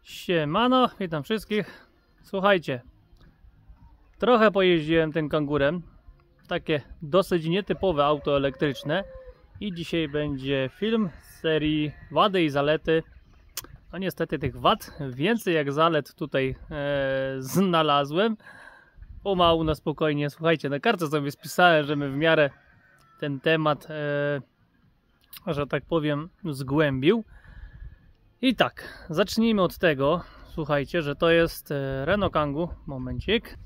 Siemano, witam wszystkich. Słuchajcie, trochę pojeździłem tym kangurem. Takie dosyć nietypowe auto elektryczne. I dzisiaj będzie film z serii wady i zalety. No niestety tych wad więcej jak zalet tutaj znalazłem. Pomału, na spokojnie. Słuchajcie, na kartce sobie spisałem, żeby w miarę ten temat, że tak powiem, zgłębił. I tak, zacznijmy od tego, słuchajcie, że to jest Renault Kangoo, momencik.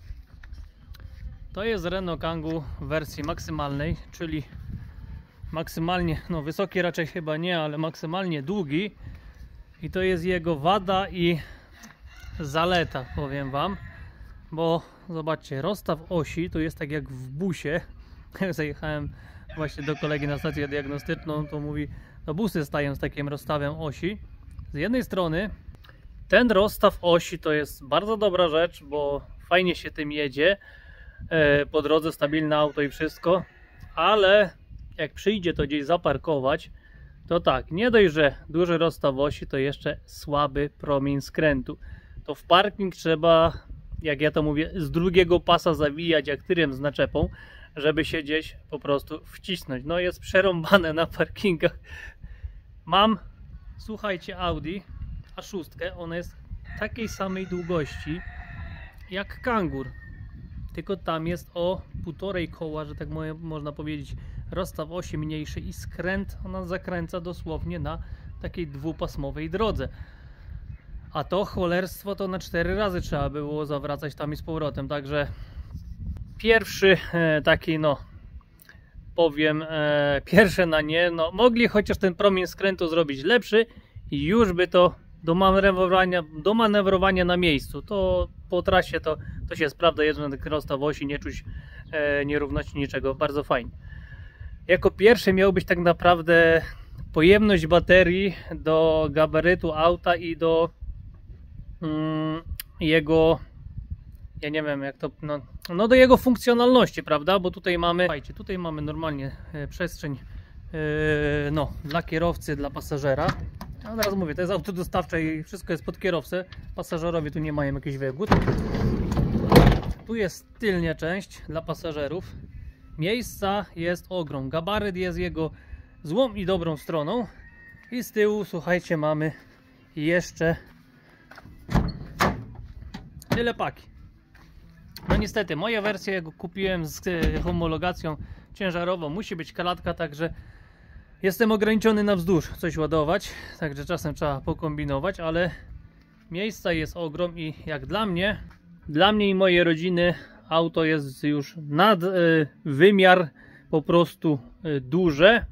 To jest Renault Kangoo w wersji maksymalnej, czyli maksymalnie, no wysoki raczej chyba nie, ale maksymalnie długi. I to jest jego wada i zaleta, powiem wam. Bo zobaczcie, rozstaw osi to jest tak jak w busie. Jak zajechałem właśnie do kolegi na stację diagnostyczną, to mówi, no busy stają z takim rozstawem osi. Z jednej strony ten rozstaw osi to jest bardzo dobra rzecz, bo fajnie się tym jedzie, po drodze stabilne auto i wszystko, ale jak przyjdzie to gdzieś zaparkować, to tak, nie dość, że duży rozstaw osi, to jeszcze słaby promień skrętu. To w parking trzeba, jak ja to mówię, z drugiego pasa zawijać jak tyrem z naczepą, żeby się gdzieś po prostu wcisnąć. No jest przerąbane na parkingach. Mam, słuchajcie, Audi A6, ona jest takiej samej długości jak Kangur, tylko tam jest o 1,5 koła, że tak można powiedzieć, rozstaw osi mniejszy i skręt ona zakręca dosłownie na takiej dwupasmowej drodze. A to cholerstwo to na 4 razy trzeba było zawracać tam i z powrotem, także pierwszy taki, no powiem, pierwsze na nie, no mogli chociaż ten promień skrętu zrobić lepszy i już by to do manewrowania na miejscu, to po trasie to się sprawdza, jedno na rozstaw osi, nie czuć nierówności, niczego, bardzo fajnie. Jako pierwszy miał być tak naprawdę pojemność baterii do gabarytu auta i do jego, ja nie wiem jak to, no do jego funkcjonalności, prawda, bo tutaj mamy, słuchajcie, tutaj mamy normalnie przestrzeń no, dla kierowcy, dla pasażera. A teraz mówię, to jest auto dostawcze i wszystko jest pod kierowcę. Pasażerowie tu nie mają jakichś wygód. Tu jest tylnia część dla pasażerów. Miejsca jest ogrom. Gabaryt jest jego złą i dobrą stroną. I z tyłu, słuchajcie, mamy jeszcze tyle paki. No niestety, moja wersja, jak go kupiłem z homologacją ciężarową, musi być kalatka, także jestem ograniczony na wzdłuż coś ładować, także czasem trzeba pokombinować, ale miejsca jest ogrom i jak dla mnie i mojej rodziny auto jest już nad wymiar po prostu duże.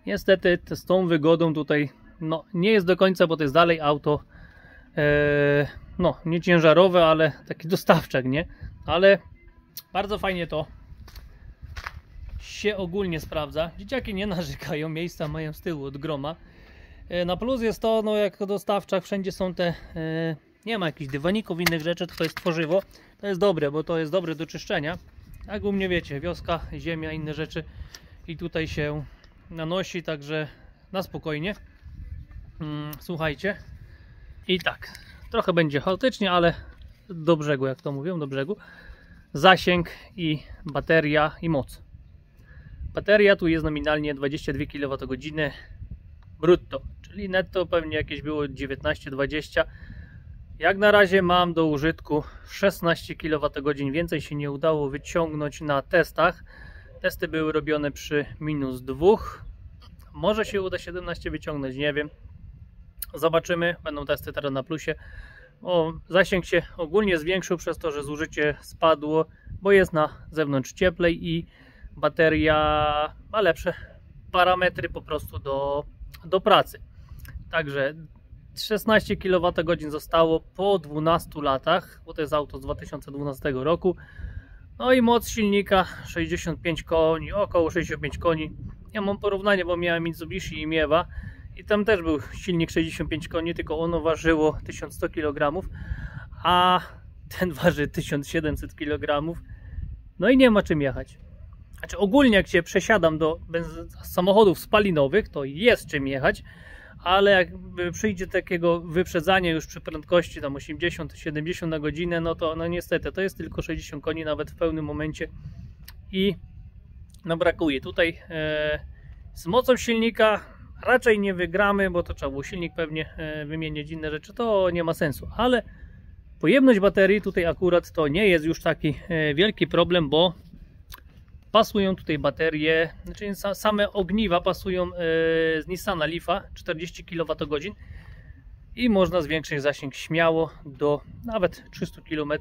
Niestety z tą wygodą tutaj no, nie jest do końca, bo to jest dalej auto no nie ciężarowe, ale taki dostawczak, nie? Ale bardzo fajnie to się ogólnie sprawdza. Dzieciaki nie narzekają, miejsca mają z tyłu od groma. Na plus jest to, no jak dostawczak wszędzie są te, nie ma jakichś dywaników, innych rzeczy, to jest tworzywo. To jest dobre, bo to jest dobre do czyszczenia. Jak u mnie wiecie, wioska, ziemia, inne rzeczy i tutaj się nanosi, także na spokojnie. Słuchajcie. I tak, trochę będzie chaotycznie, ale do brzegu, jak to mówią, do brzegu. Zasięg i bateria i moc. Bateria tu jest nominalnie 22 kWh brutto, czyli netto pewnie jakieś było 19-20. Jak na razie mam do użytku 16 kWh, więcej się nie udało wyciągnąć na testach. Testy były robione przy -2. Może się uda 17 wyciągnąć, nie wiem. Zobaczymy, będą testy teraz na plusie. Zasięg się ogólnie zwiększył przez to, że zużycie spadło, bo jest na zewnątrz cieplej i bateria ma lepsze parametry po prostu do pracy. Także 16 kWh zostało po 12 latach, bo to jest auto z 2012 roku. No i moc silnika 65 koni, około 65 koni. Ja mam porównanie, bo miałem Mitsubishi i Miewa i tam też był silnik 65 koni, tylko ono ważyło 1100 kg, a ten waży 1700 kg. No i nie ma czym jechać. Znaczy ogólnie jak się przesiadam do samochodów spalinowych, to jest czym jechać, ale jak przyjdzie takiego wyprzedzania już przy prędkości tam 80-70 na godzinę, no to no niestety to jest tylko 60 koni nawet w pełnym momencie i no brakuje. Tutaj z mocą silnika raczej nie wygramy, bo to trzeba było silnik pewnie wymienić, inne rzeczy, to nie ma sensu, ale pojemność baterii tutaj akurat to nie jest już taki wielki problem, bo pasują tutaj baterie, znaczy same ogniwa pasują z Nissana Leafa 40 kWh i można zwiększyć zasięg śmiało do nawet 300 km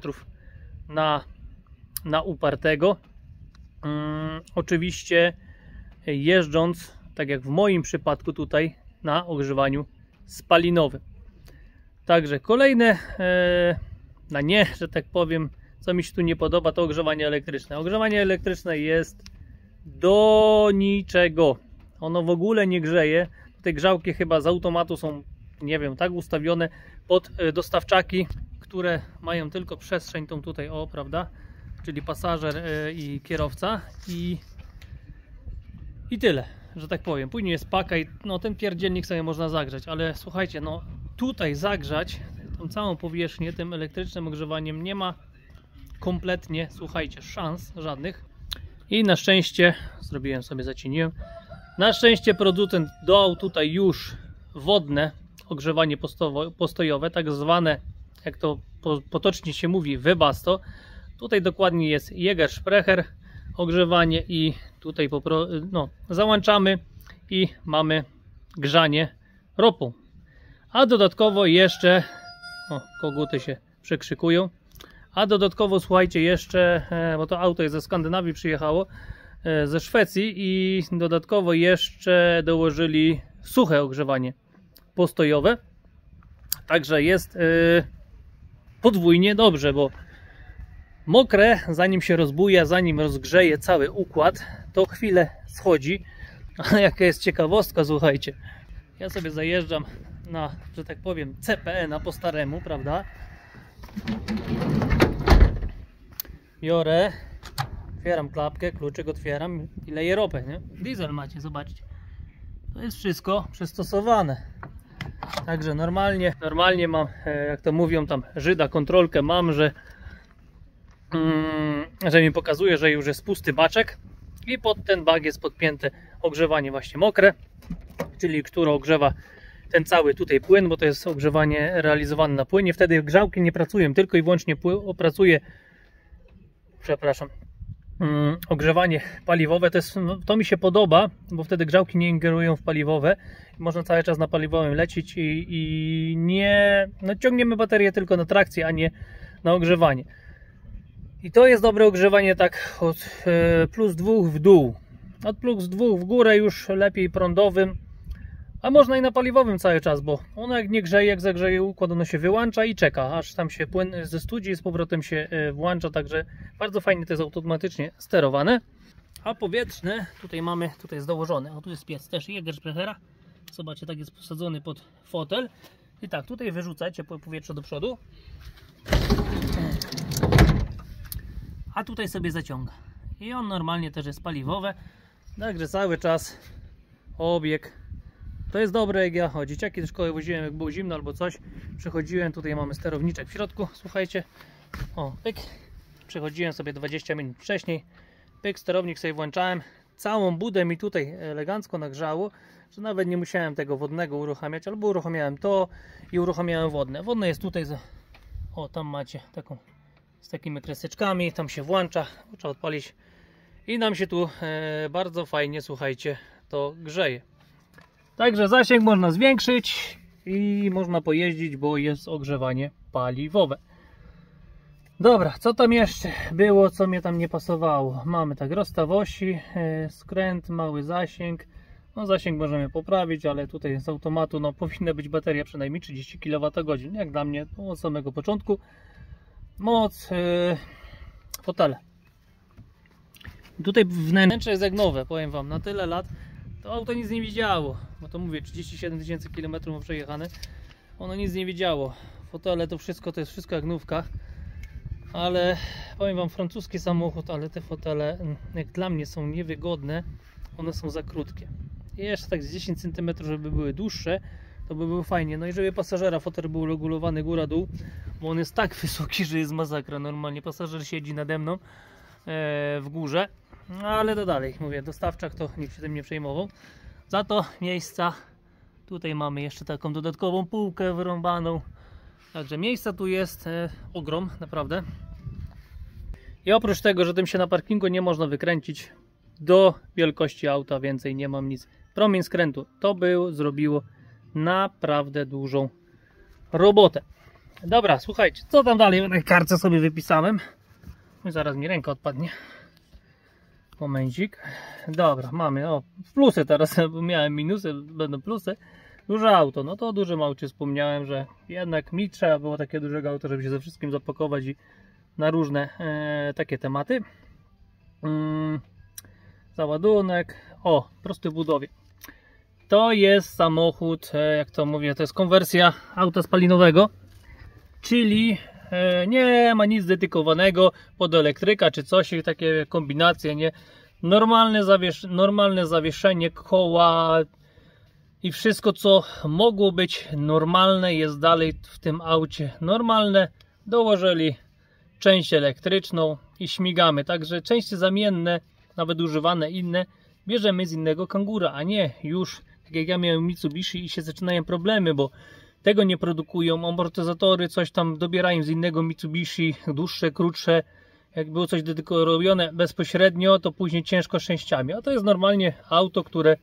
na upartego. Oczywiście jeżdżąc, tak jak w moim przypadku tutaj, na ogrzewaniu spalinowym. Także kolejne, na nie, że tak powiem, co mi się tu nie podoba, to ogrzewanie elektryczne. Ogrzewanie elektryczne jest do niczego. Ono w ogóle nie grzeje. Te grzałki chyba z automatu są, nie wiem, tak ustawione pod dostawczaki, które mają tylko przestrzeń tą tutaj, o, prawda? Czyli pasażer i kierowca i tyle, że tak powiem. Później jest paka i no ten pierdzielnik sobie można zagrzać, ale słuchajcie, no tutaj zagrzać tą całą powierzchnię tym elektrycznym ogrzewaniem nie ma kompletnie, słuchajcie, szans żadnych. I na szczęście, zrobiłem sobie, zacieniłem, na szczęście producent dał tutaj już wodne ogrzewanie postojowe, tak zwane, jak to potocznie się mówi, Webasto. Tutaj dokładnie jest Jägersprecher ogrzewanie i tutaj załączamy i mamy grzanie ropą. A dodatkowo jeszcze, o, koguty się przekrzykują, a dodatkowo słuchajcie jeszcze, bo to auto jest ze Skandynawii, przyjechało ze Szwecji i dodatkowo jeszcze dołożyli suche ogrzewanie postojowe. Także jest podwójnie dobrze, bo mokre, zanim się rozbuja, zanim rozgrzeje cały układ, to chwilę schodzi. Ale jaka jest ciekawostka, słuchajcie. Ja sobie zajeżdżam na, że tak powiem, CPE na po staremu, prawda? Biorę, otwieram klapkę, kluczyk otwieram i leję ropę, nie? Diesel macie, zobaczcie. To jest wszystko przystosowane. Także normalnie mam, jak to mówią tam Żyda, kontrolkę mam, że mi pokazuje, że już jest pusty baczek i pod ten bak jest podpięte ogrzewanie właśnie mokre, czyli które ogrzewa ten cały tutaj płyn, bo to jest ogrzewanie realizowane na płynie. Wtedy grzałki nie pracują, tylko i wyłącznie pracuje, przepraszam, ogrzewanie paliwowe. To mi się podoba, bo wtedy grzałki nie ingerują w paliwowe. Można cały czas na paliwowym lecieć i nie ciągniemy baterię tylko na trakcję, a nie na ogrzewanie. I to jest dobre ogrzewanie tak od +2 w dół. Od +2 w górę już lepiej prądowym, a można i na paliwowym cały czas, bo ono jak nie grzeje, jak zagrzeje układ, ono się wyłącza i czeka, aż tam się płyn ze studzi z powrotem się włącza, także bardzo fajnie to jest automatycznie sterowane. A powietrzne tutaj jest dołożone, o tu jest piec też Jägersprechera, zobaczcie, tak jest posadzony pod fotel i tak, tutaj wyrzuca ciepłe powietrze do przodu, a tutaj sobie zaciąga i on normalnie też jest paliwowe, także cały czas obieg. To jest dobre, jak ja dzieciaki do szkoły woziłem, jak było zimno albo coś, przychodziłem, tutaj mamy sterowniczek w środku, słuchajcie, o, pyk, przychodziłem sobie 20 minut wcześniej, pyk, sterownik sobie włączałem, całą budę mi tutaj elegancko nagrzało, że nawet nie musiałem tego wodnego uruchamiać, albo uruchamiałem to i uruchamiałem wodne. Wodne jest tutaj, o, tam macie taką, z takimi kreseczkami, tam się włącza, trzeba odpalić i nam się tu bardzo fajnie, słuchajcie, to grzeje. Także zasięg można zwiększyć i można pojeździć, bo jest ogrzewanie paliwowe. Dobra, co tam jeszcze było, co mnie tam nie pasowało? Mamy tak rozstaw osi, skręt, mały zasięg. No zasięg możemy poprawić, ale tutaj z automatu powinna być bateria przynajmniej 30 kWh, jak dla mnie od samego początku. Moc, fotele. Tutaj wnętrze jest jak nowe, powiem wam, na tyle lat to auto nic nie widziało, bo to mówię, 37 000 km ma przejechane, ono nic nie widziało. Fotele to jest wszystko jak nówka, ale powiem wam, francuski samochód, ale te fotele jak dla mnie są niewygodne, one są za krótkie. I jeszcze tak z 10 cm, żeby były dłuższe, to by było fajnie. No i żeby pasażera fotel był regulowany góra-dół, bo on jest tak wysoki, że jest masakra. Normalnie pasażer siedzi nade mną w górze, no ale to dalej, mówię, dostawczak to nikt się tym nie przejmował. Za to miejsca, tutaj mamy jeszcze taką dodatkową półkę wyrąbaną, także miejsca tu jest ogrom, naprawdę. I oprócz tego, że tym się na parkingu nie można wykręcić, do wielkości auta więcej nie mam nic. Promień skrętu, to zrobiło naprawdę dużą robotę. Dobra, słuchajcie, co tam dalej na kartce sobie wypisałem. Zaraz mi ręka odpadnie. Momencik. Dobra, mamy plusy teraz, bo miałem minusy, będą plusy. Duże auto, no to o dużym aucie wspomniałem, że jednak mi trzeba było takie dużego auto, żeby się ze wszystkim zapakować i na różne takie tematy. Załadunek, prosty w budowie. To jest samochód, jak to mówię, to jest konwersja auta spalinowego, czyli nie ma nic dedykowanego pod elektryka czy coś, takie kombinacje, nie. Normalne zawieszenie, koła i wszystko, co mogło być normalne, jest dalej w tym aucie normalne. Dołożyli część elektryczną i śmigamy, także części zamienne, nawet używane inne, bierzemy z innego Kangura, a nie już tak jak ja miałem Mitsubishi i się zaczynają problemy, bo tego nie produkują, amortyzatory coś tam dobierają z innego Mitsubishi, dłuższe, krótsze. Jak było coś robione bezpośrednio, to później ciężko z częściami, a to jest normalnie auto, które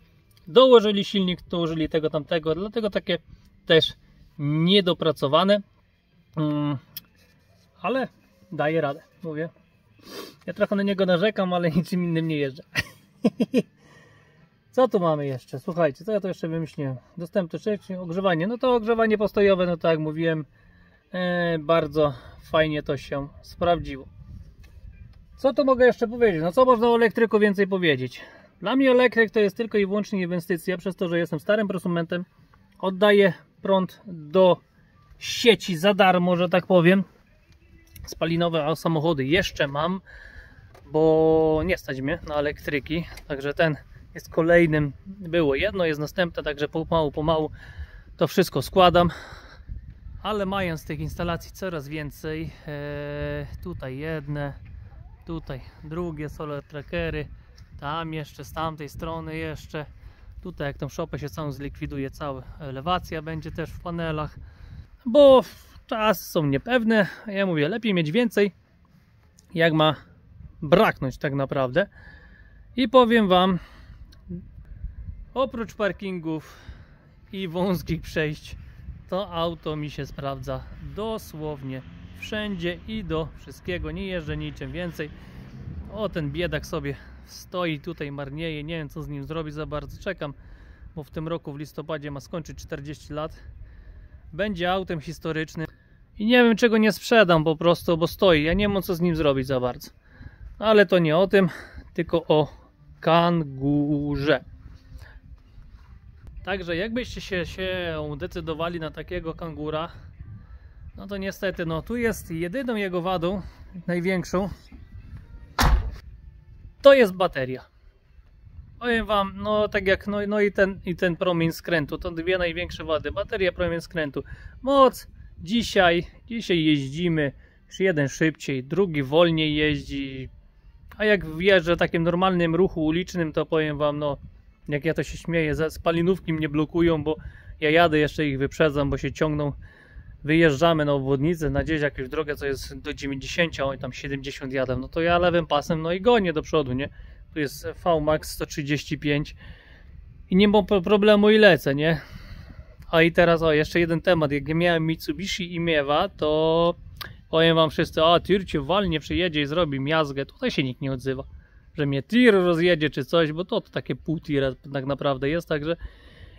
dołożyli silnik, dołożyli tego tamtego, dlatego takie też niedopracowane, ale daje radę, mówię. Ja trochę na niego narzekam, ale niczym innym nie jeżdżę. Co tu mamy jeszcze? Słuchajcie, co ja to jeszcze wymyśliłem? Dostępne ogrzewanie. No to ogrzewanie postojowe, no tak jak mówiłem, bardzo fajnie to się sprawdziło. Co tu mogę jeszcze powiedzieć? No co można o elektryku więcej powiedzieć? Dla mnie elektryk to jest tylko i wyłącznie inwestycja, przez to, że jestem starym prosumentem. Oddaję prąd do sieci za darmo, że tak powiem. Spalinowe samochody jeszcze mam, bo nie stać mnie na elektryki, także ten jest kolejnym, było jedno, jest następne, także pomału to wszystko składam, ale mając tych instalacji coraz więcej, tutaj jedne, tutaj drugie solar trackery, tam jeszcze z tamtej strony jeszcze, tutaj jak tą szopę się całą zlikwiduje, cała elewacja będzie też w panelach, bo czasy są niepewne, ja mówię, lepiej mieć więcej, jak ma braknąć tak naprawdę. I powiem wam, oprócz parkingów i wąskich przejść, to auto mi się sprawdza dosłownie wszędzie i do wszystkiego, nie jeżdżę niczym więcej. Ten biedak sobie stoi tutaj, marnieje, nie wiem co z nim zrobić za bardzo, czekam, bo w tym roku w listopadzie ma skończyć 40 lat. Będzie autem historycznym i nie wiem czego nie sprzedam po prostu, bo stoi, ja nie mam co z nim zrobić za bardzo. Ale to nie o tym, tylko o Kangurze. Także jakbyście się decydowali na takiego Kangura, no to niestety, no tu jest jedyną jego wadą, największą, to jest bateria. Powiem wam, no tak jak i ten promień skrętu, to dwie największe wady, bateria, promień skrętu. Moc, dzisiaj jeździmy, jeden szybciej, drugi wolniej jeździ, a jak wjeżdżę w takim normalnym ruchu ulicznym, to powiem wam, no jak ja to się śmieję, spalinówki mnie blokują, bo ja jadę, jeszcze ich wyprzedzam, bo się ciągną. Wyjeżdżamy na obwodnicę, na gdzieś jakąś drogę, co jest do 90, a oni tam 70 jadą, no to ja lewym pasem, no i gonię do przodu, nie? Tu jest VMAX 135 i nie mam problemu i lecę, nie? A i teraz, jeszcze jeden temat, jak miałem Mitsubishi i Miewa, to powiem wam wszyscy, tir cię walnie przyjedzie i zrobi miazgę, tutaj się nikt nie odzywa, że mnie tir rozjedzie czy coś, bo to takie pół tira tak naprawdę jest, także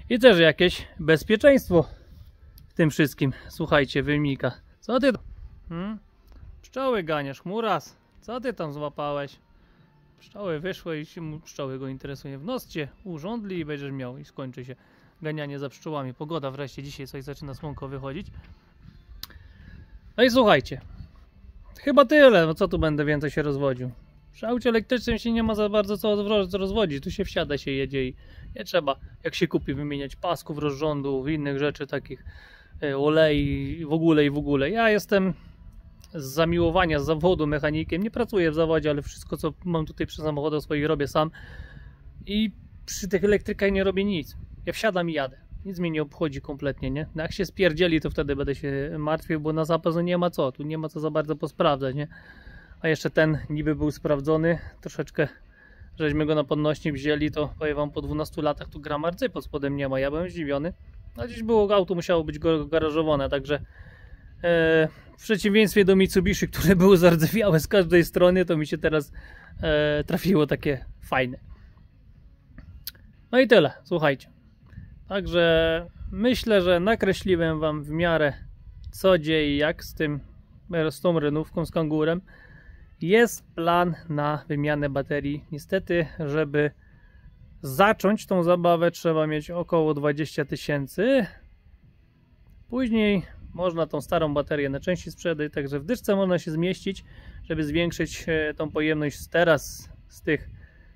i też jakieś bezpieczeństwo w tym wszystkim, słuchajcie, wynika. Co ty pszczoły ganiasz, Muras, co ty tam złapałeś? Pszczoły wyszły i się pszczoły go interesuje. W noc cię urządli i będziesz miał i skończy się ganianie za pszczołami. Pogoda wreszcie dzisiaj coś zaczyna słonko wychodzić. No i słuchajcie, chyba tyle, no co tu będę więcej się rozwodził. Przy aucie elektrycznym się nie ma za bardzo co rozwodzić, tu się wsiada, się jedzie i nie trzeba, jak się kupi, wymieniać pasków, rozrządów, innych rzeczy takich, olei i w ogóle. Ja jestem z zamiłowania, z zawodu mechanikiem, nie pracuję w zawodzie, ale wszystko co mam tutaj przy samochodach swoich robię sam i przy tych elektrykach nie robię nic. Ja wsiadam i jadę. Nic mnie nie obchodzi kompletnie, nie? No jak się spierdzieli, to wtedy będę się martwił, bo na zapas no nie ma co, tu nie ma co za bardzo posprawdzać, nie? A jeszcze ten niby był sprawdzony, troszeczkę żeśmy go na podnośnik wzięli, to powiem wam, po 12 latach tu gram rdzy pod spodem nie ma, ja byłem zdziwiony. A gdzieś było auto, musiało być garażowane, także w przeciwieństwie do Mitsubishi, które były zardzewiałe z każdej strony, to mi się teraz trafiło takie fajne. No i tyle, słuchajcie. Także myślę, że nakreśliłem wam w miarę co dzieje, jak z tą renówką, z kangurem. Jest plan na wymianę baterii. Niestety, żeby zacząć tą zabawę, trzeba mieć około 20 000. Później można tą starą baterię na części sprzedać, także w dyszce można się zmieścić, żeby zwiększyć tą pojemność teraz z tych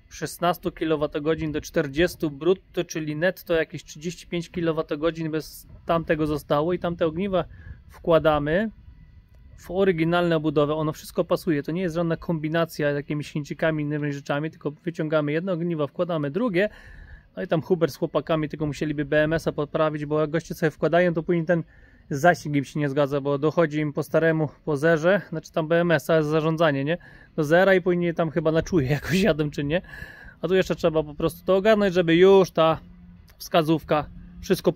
16 kWh do 40 brutto, czyli netto jakieś 35 kWh bez tamtego zostało i tamte ogniwa wkładamy w oryginalne obudowy. Ono wszystko pasuje, to nie jest żadna kombinacja jakimiś chińczykami, innymi rzeczami, tylko wyciągamy jedno ogniwo, wkładamy drugie, no i tam Hubert z chłopakami tylko musieliby BMS-a poprawić, bo jak goście sobie wkładają, to później ten zasięg im się nie zgadza, bo dochodzi im po staremu, po zerze, znaczy tam BMS-a jest zarządzanie, nie? Do zera i później tam chyba na czuje jakoś jadę czy nie. A tu jeszcze trzeba po prostu to ogarnąć, żeby już ta wskazówka wszystko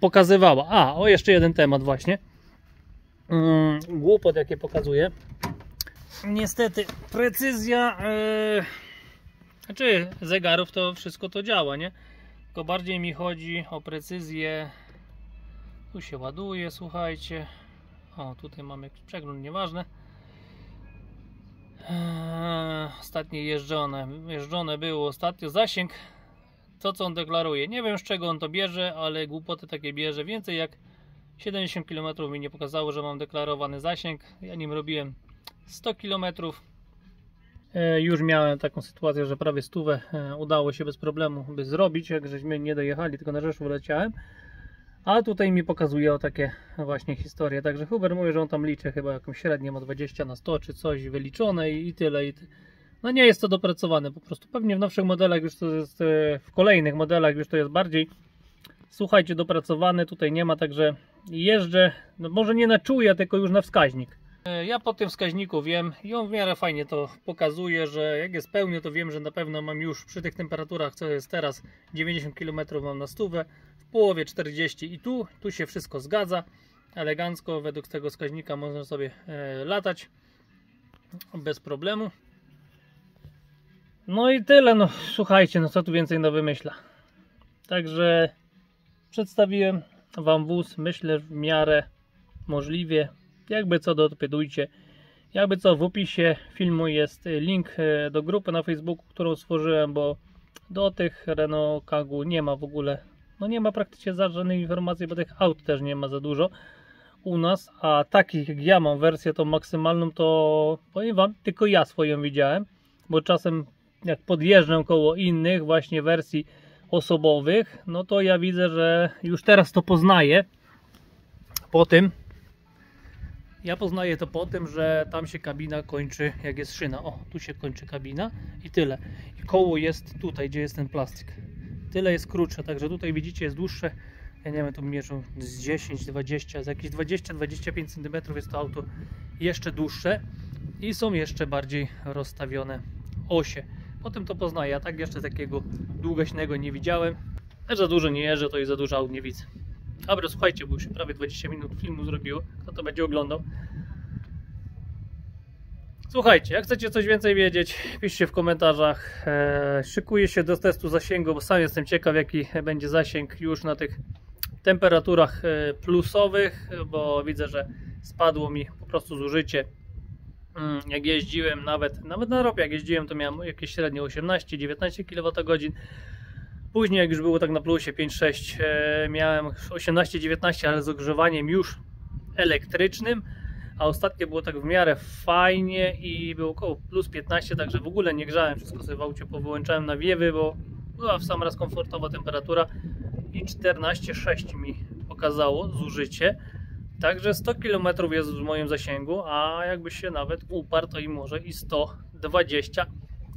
pokazywała. A, o jeszcze jeden temat właśnie. Głupot jakie pokazuje. Niestety precyzja znaczy zegarów to wszystko to działa, nie? Tylko bardziej mi chodzi o precyzję. Tu się ładuje, słuchajcie. O, tutaj mamy jakiś przegląd, nieważne. Ostatnie jeżdżone było ostatnio. Zasięg, to co on deklaruje, nie wiem z czego on to bierze, ale głupoty takie bierze. Więcej jak 70 km mi nie pokazało, że mam deklarowany zasięg. Ja nim robiłem 100 km. Już miałem taką sytuację, że prawie 100 udało się bez problemu by zrobić, jak żeśmy nie dojechali, tylko na Rzeszów leciałem. A tutaj mi pokazuje o takie właśnie historie. Także Hubert mówi, że on tam liczy chyba jakąś średnią, ma 20 na 100 czy coś wyliczone i tyle. No nie jest to dopracowane po prostu. Pewnie w nowszych modelach już to jest, w kolejnych modelach już to jest bardziej, słuchajcie, dopracowane. Tutaj nie ma, także jeżdżę, no może nie na czuja, tylko już na wskaźnik. Ja po tym wskaźniku wiem i on w miarę fajnie to pokazuje, że jak jest pełny, to wiem, że na pewno mam już przy tych temperaturach, co jest teraz, 90 km mam na 100, w połowie 40 i tu się wszystko zgadza elegancko. Według tego wskaźnika można sobie latać bez problemu. No i tyle, no słuchajcie, no co tu więcej no wymyśla. Także przedstawiłem wam wóz, myślę w miarę możliwie. Jakby co, dopytujcie. Jakby co, w opisie filmu jest link do grupy na Facebooku, którą stworzyłem, bo do tych Renault Kangoo nie ma w ogóle, no nie ma praktycznie żadnej informacji, bo tych aut też nie ma za dużo u nas, a takich jak ja mam wersję tą maksymalną, to powiem wam, tylko ja swoją widziałem, bo czasem jak podjeżdżam koło innych właśnie wersji osobowych, no to ja widzę, że już teraz to poznaję po tym. Ja poznaję to po tym, że tam się kabina kończy, jak jest szyna. O, tu się kończy kabina i tyle. I koło jest tutaj, gdzie jest ten plastik. Tyle jest krótsze, także tutaj widzicie jest dłuższe. Ja nie wiem, tu mierzą z 10, 20, z jakieś 20-25 cm jest to auto jeszcze dłuższe. I są jeszcze bardziej rozstawione osie. Potem to poznaję, a tak jeszcze takiego długaśnego nie widziałem. Za dużo nie jeżdżę, to i za dużo aut nie widzę. Dobra, słuchajcie, bo już prawie 20 minut filmu zrobiło. Kto to będzie oglądał? Słuchajcie, jak chcecie coś więcej wiedzieć, piszcie w komentarzach. Szykuję się do testu zasięgu, bo sam jestem ciekaw, jaki będzie zasięg już na tych temperaturach plusowych, bo widzę, że spadło mi po prostu zużycie. Jak jeździłem, nawet na ropie, jak jeździłem, to miałem jakieś średnie 18-19 kWh. Później jak już było tak na plusie 5-6, miałem 18-19, ale z ogrzewaniem już elektrycznym. a ostatnie było tak w miarę fajnie i było około plus 15, także w ogóle nie grzałem, wszystko sobie w aucie powyłączałem na wiewy, bo była w sam raz komfortowa temperatura i 14,6 mi pokazało zużycie. Także 100 km jest w moim zasięgu, a jakby się nawet uparł, to i może i 120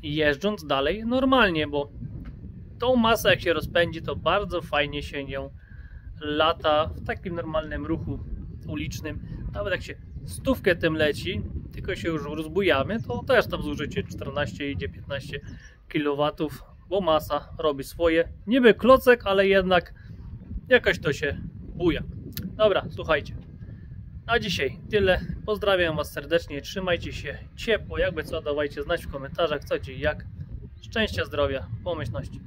jeżdżąc dalej normalnie, bo tą masę jak się rozpędzi, to bardzo fajnie się nią lata w takim normalnym ruchu ulicznym. Nawet jak się 100 tym leci, tylko się już rozbujamy, to też tam zużycie 14 idzie 15 kW, bo masa robi swoje. Niby klocek, ale jednak jakoś to się buja. Dobra, słuchajcie. Na dzisiaj tyle. Pozdrawiam Was serdecznie. Trzymajcie się ciepło. Jakby co, dawajcie znać w komentarzach co, gdzie i jak. Szczęścia, zdrowia, pomyślności.